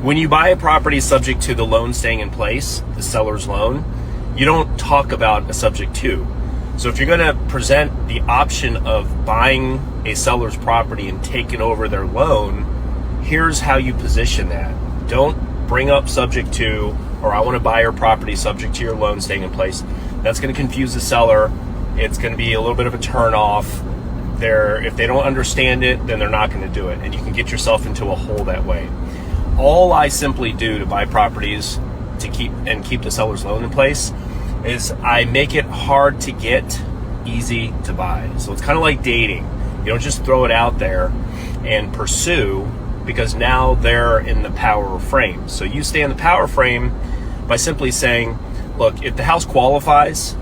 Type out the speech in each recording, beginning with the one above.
When you buy a property subject to the loan staying in place, the seller's loan, you don't talk about a subject to. So if you're going to present the option of buying a seller's property and taking over their loan, here's how you position that. Don't bring up subject to, or I want to buy your property subject to your loan staying in place. That's going to confuse the seller. It's going to be a little bit of a turn off. If they don't understand it, then they're not going to do it. And you can get yourself into a hole that way. All I simply do to buy properties to keep the seller's loan in place is I make it hard to get, easy to buy. So it's kind of like dating. You don't just throw it out there and pursue, because now they're in the power frame. So you stay in the power frame by simply saying, look, if the house qualifies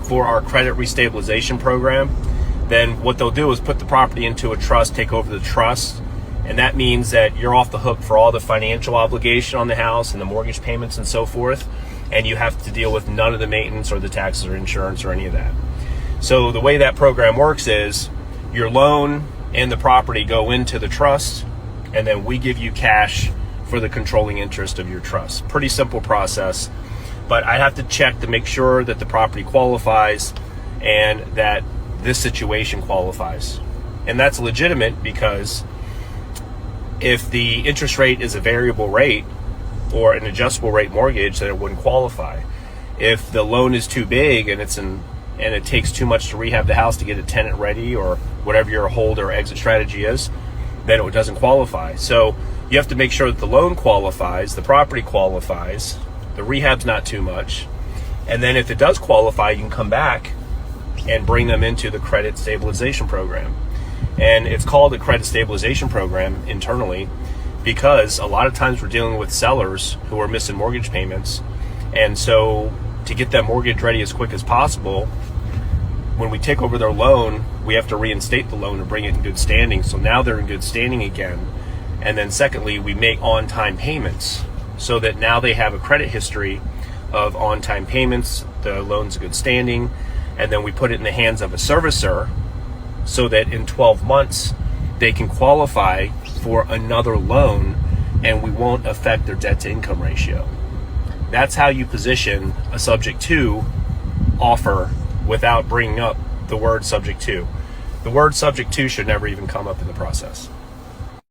for our credit restabilization program, then what they'll do is put the property into a trust, take over the trust, and that means that you're off the hook for all the financial obligation on the house and the mortgage payments and so forth, and you have to deal with none of the maintenance or the taxes or insurance or any of that. So the way that program works is your loan and the property go into the trust, and then we give you cash for the controlling interest of your trust. Pretty simple process, but I have to check to make sure that the property qualifies and that this situation qualifies. And that's legitimate, because if the interest rate is a variable rate or an adjustable rate mortgage, then it wouldn't qualify. If the loan is too big and it takes too much to rehab the house to get a tenant ready, or whatever your hold or exit strategy is, then it doesn't qualify. So you have to make sure that the loan qualifies, the property qualifies, the rehab's not too much, and then if it does qualify, you can come back and bring them into the credit stabilization program. And it's called a credit stabilization program internally because a lot of times we're dealing with sellers who are missing mortgage payments. And so to get that mortgage ready as quick as possible, when we take over their loan, we have to reinstate the loan and bring it in good standing. So now they're in good standing again. And then secondly, we make on-time payments so that now they have a credit history of on-time payments, the loan's in good standing, and then we put it in the hands of a servicer so that in 12 months they can qualify for another loan and we won't affect their debt to income ratio. That's how you position a subject to offer without bringing up the word subject to. The word subject to should never even come up in the process.